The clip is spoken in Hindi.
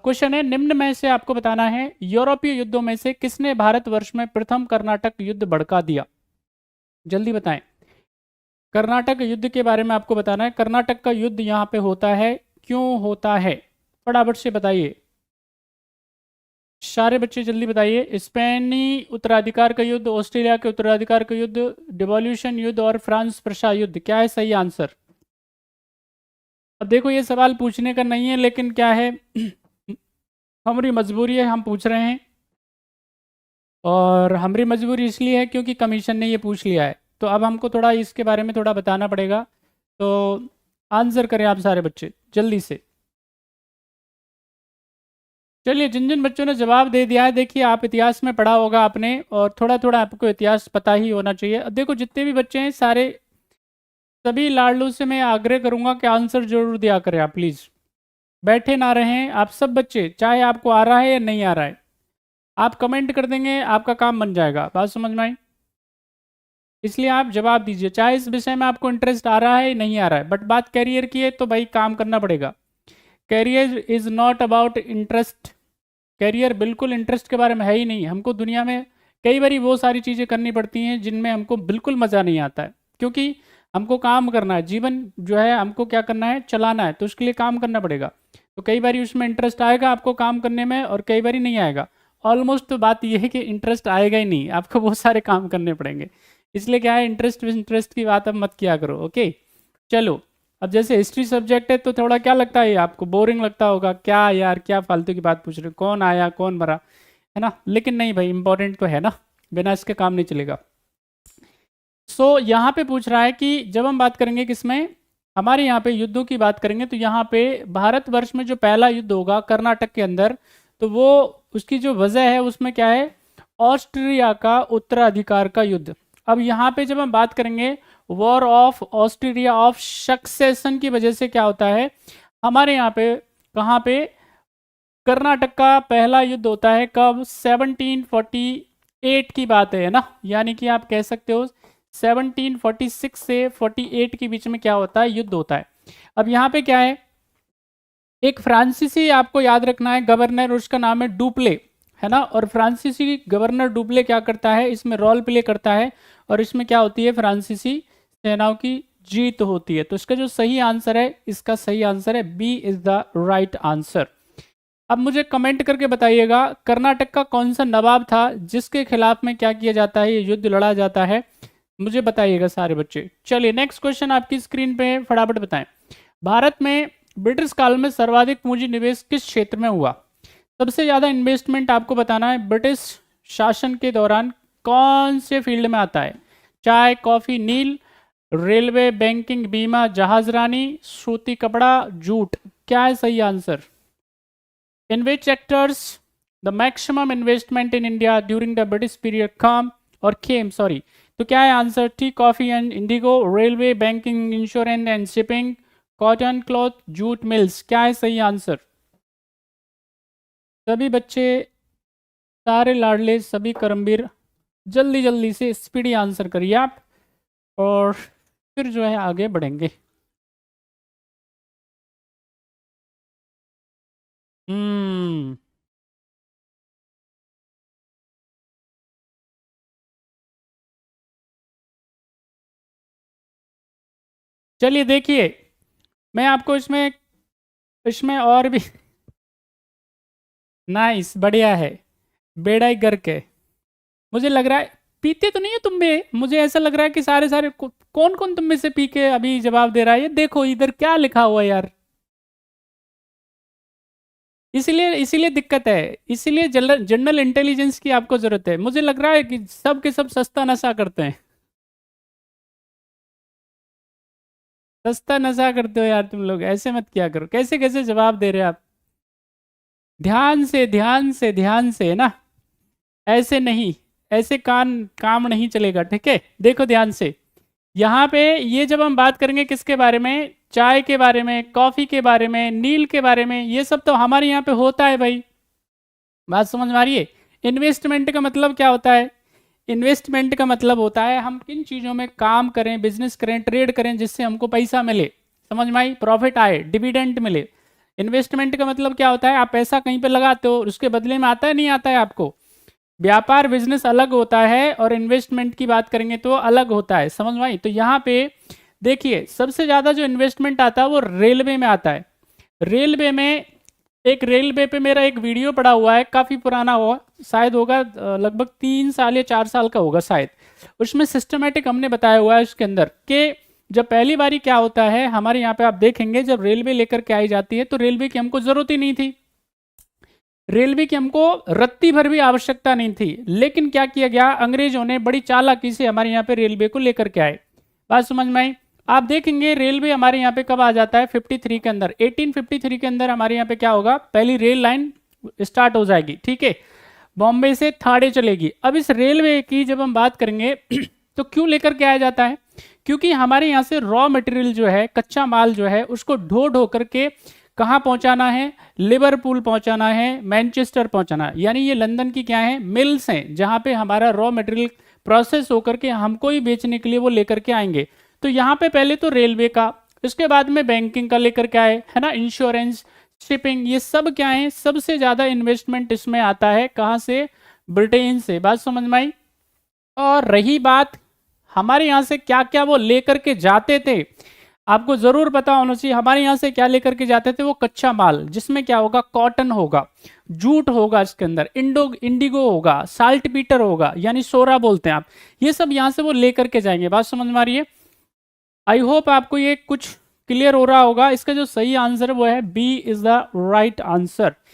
क्वेश्चन है, निम्न में से आपको बताना है यूरोपीय युद्धों में से किसने भारतवर्ष में प्रथम कर्नाटक युद्ध भड़का दिया। जल्दी बताएं। कर्नाटक युद्ध के बारे में आपको बताना है। कर्नाटक का युद्ध यहाँ पे होता है, क्यों होता है, फटाफट से बताइए सारे बच्चे, जल्दी बताइए। स्पेनी उत्तराधिकार का युद्ध, ऑस्ट्रेलिया के उत्तराधिकार का युद्ध, डिवोल्यूशन युद्ध और फ्रांस प्रशा युद्ध, क्या है सही आंसर। अब देखो ये सवाल पूछने का नहीं है, लेकिन क्या है हमारी मजबूरी है, हम पूछ रहे हैं। और हमारी मजबूरी इसलिए है क्योंकि कमीशन ने ये पूछ लिया है, तो अब हमको थोड़ा इसके बारे में थोड़ा बताना पड़ेगा। तो आंसर करें आप सारे बच्चे जल्दी से। चलिए, जिन जिन बच्चों ने जवाब दे दिया है, देखिए आप इतिहास में पढ़ा होगा आपने, और थोड़ा थोड़ा आपको इतिहास पता ही होना चाहिए। अब देखो जितने भी बच्चे हैं सारे, सभी लाडलू से मैं आग्रह करूंगा कि आंसर जरूर दिया करें आप, प्लीज़ बैठे ना रहें आप सब बच्चे, चाहे आपको आ रहा है या नहीं आ रहा है, आप कमेंट कर देंगे, आपका काम बन जाएगा। बात समझ में आई? इसलिए आप जवाब दीजिए, चाहे इस विषय में आपको इंटरेस्ट आ रहा है या नहीं आ रहा है। बट बात कैरियर की है तो भाई काम करना पड़ेगा। Career is not about interest. Career बिल्कुल इंटरेस्ट के बारे में है ही नहीं। हमको दुनिया में कई बारी वो सारी चीज़ें करनी पड़ती हैं जिनमें हमको बिल्कुल मज़ा नहीं आता है, क्योंकि हमको काम करना है। जीवन जो है हमको क्या करना है, चलाना है, तो उसके लिए काम करना पड़ेगा। तो कई बारी उसमें इंटरेस्ट आएगा आपको काम करने में, और कई बारी नहीं आएगा। ऑलमोस्ट तो बात यह है कि इंटरेस्ट आएगा ही नहीं, आपको बहुत सारे काम करने पड़ेंगे। इसलिए क्या है, इंटरेस्ट की बात अब मत किया करो। ओके, चलो। अब जैसे हिस्ट्री सब्जेक्ट है तो थोड़ा क्या लगता है आपको, बोरिंग लगता होगा, क्या यार क्या फालतू की बात पूछ रहे हो, कौन आया कौन मरा, है ना। लेकिन नहीं भाई, इंपॉर्टेंट तो है ना, बिना इसके काम नहीं चलेगा। सो यहाँ पे पूछ रहा है कि जब हम बात करेंगे किसमें, हमारे यहाँ पे युद्धों की बात करेंगे, तो यहाँ पे भारतवर्ष में जो पहला युद्ध होगा कर्नाटक के अंदर, तो वो उसकी जो वजह है उसमें क्या है, ऑस्ट्रिया का उत्तराधिकार का युद्ध। अब यहाँ पे जब हम बात करेंगे war of Austria of succession की वजह से क्या होता है, हमारे यहाँ पे कहाँ पे कर्नाटक का पहला युद्ध होता है, कब, 1748 की बात है ना। यानी कि आप कह सकते हो 1746 से 48 के बीच में क्या होता है, युद्ध होता है। अब यहाँ पे क्या है, एक फ्रांसीसी आपको याद रखना है गवर्नर, उसका नाम है डुप्ले, है ना। और फ्रांसीसी गवर्नर डुप्ले क्या करता है, इसमें रोल प्ले करता है, और इसमें क्या होती है, फ्रांसीसी सेनाओं की जीत होती है। तो इसका जो सही आंसर है, इसका सही आंसर है B is the right answer. अब मुझे कमेंट करके बताइएगा, कर्नाटक का कौन सा नवाब था जिसके खिलाफ में क्या किया जाता है, ये युद्ध लड़ा जाता है, मुझे बताइएगा सारे बच्चे। चलिए नेक्स्ट क्वेश्चन आपकी स्क्रीन पे फटाफट बताएं। भारत में ब्रिटिश काल में सर्वाधिक पूंजी निवेश किस क्षेत्र में हुआ। सबसे ज़्यादा इन्वेस्टमेंट आपको बताना है ब्रिटिश शासन के दौरान कौन से फील्ड में आता है। चाय, कॉफ़ी, नील, रेलवे, बैंकिंग, बीमा, जहाजरानी, सूती कपड़ा, जूट, क्या है सही answer. In which sectors the maximum investment in India during the British period come और केम, सॉरी, तो क्या है answer, tea, coffee and indigo, railway, banking, insurance and shipping, cotton cloth, jute mills, क्या है सही आंसर। सभी बच्चे, सारे लाडले, सभी करमवीर, जल्दी जल्दी से स्पीडी आंसर करिए आप, और फिर जो है आगे बढ़ेंगे। चलिए देखिए, मैं आपको इसमें इसमें और भी नाइस, बढ़िया है, बेड़ा ही गर्क है। मुझे लग रहा है पीते तो नहीं है तुम में, मुझे ऐसा लग रहा है कि सारे सारे कौन कौन तुम में से पी के अभी जवाब दे रहा है। ये देखो इधर क्या लिखा हुआ है यार, इसीलिए इसीलिए दिक्कत है, इसीलिए जनरल इंटेलिजेंस की आपको जरूरत है। मुझे लग रहा है कि सब के सब सस्ता नशा करते हैं, सस्ता नशा करते हो यार तुम लोग, ऐसे मत किया करो। कैसे कैसे जवाब दे रहे हो आप, ध्यान से ध्यान से ध्यान से, है ना, ऐसे नहीं, ऐसे काम नहीं चलेगा, ठीक है। देखो ध्यान से, यहाँ पे ये जब हम बात करेंगे किसके बारे में, चाय के बारे में, कॉफी के बारे में, नील के बारे में, ये सब तो हमारे यहाँ पे होता है भाई। बात समझ में आ रही है। इन्वेस्टमेंट का मतलब क्या होता है, इन्वेस्टमेंट का मतलब होता है हम किन चीज़ों में काम करें, बिजनेस करें, ट्रेड करें, जिससे हमको पैसा मिले, समझ में आई, प्रॉफिट आए, डिविडेंड मिले। इन्वेस्टमेंट का मतलब क्या होता है, आप पैसा कहीं पे लगाते हो, उसके बदले में आता है नहीं आता है आपको। व्यापार बिजनेस अलग होता है और इन्वेस्टमेंट की बात करेंगे तो अलग होता है, समझ में आई। तो यहाँ पे देखिए सबसे ज़्यादा जो इन्वेस्टमेंट आता है वो रेलवे में आता है। रेलवे में एक रेलवे पे मेरा एक वीडियो पड़ा हुआ है, काफ़ी पुराना हुआ शायद होगा, लगभग 3 साल या 4 साल का होगा शायद। उसमें सिस्टमेटिक हमने बताया हुआ है उसके अंदर कि जब पहली बारी क्या होता है हमारे यहाँ पे, आप देखेंगे जब रेलवे लेकर के आई जाती है तो रेलवे की हमको ज़रूरत ही नहीं थी, रेलवे की हमको रत्ती भर भी आवश्यकता नहीं थी। लेकिन क्या किया गया, अंग्रेजों ने बड़ी चालाकी से हमारे यहाँ पे रेलवे को लेकर के आए। बात समझ में आई। आप देखेंगे रेलवे हमारे यहाँ पे कब आ जाता है, 53 के अंदर, 1853 के अंदर हमारे यहाँ पे क्या होगा, पहली रेल लाइन स्टार्ट हो जाएगी, ठीक है, बॉम्बे से थाड़े चलेगी। अब इस रेलवे की जब हम बात करेंगे तो क्यों लेकर के आया जाता है, क्योंकि हमारे यहाँ से रॉ मटेरियल जो है, कच्चा माल जो है, उसको ढो ढो करके कहाँ पहुंचाना है, लिवरपूल पहुंचाना है, मैनचेस्टर पहुंचाना है। यानी ये लंदन की क्या है, मिल्स हैं, जहां पे हमारा रॉ मटेरियल प्रोसेस होकर के हमको ही बेचने के लिए वो लेकर के आएंगे। तो यहाँ पे पहले तो रेलवे का, इसके बाद में बैंकिंग का लेकर के आए, है ना, इंश्योरेंस, शिपिंग, ये सब क्या है, सबसे ज्यादा इन्वेस्टमेंट इसमें आता है कहाँ से, ब्रिटेन से। बात समझ में आई। और रही बात हमारे यहाँ से क्या क्या वो लेकर के जाते थे, आपको जरूर पता होना चाहिए हमारे यहाँ से क्या लेकर के जाते थे, वो कच्चा माल, जिसमें क्या होगा, कॉटन होगा, जूट होगा, इसके अंदर इंडिगो होगा, साल्ट पीटर होगा, यानी सोरा बोलते हैं आप, ये सब यहाँ से वो लेकर के जाएंगे। बात समझ में आ रही है। आई होप आपको ये कुछ क्लियर हो रहा होगा। इसका जो सही आंसर वो है B is the right answer.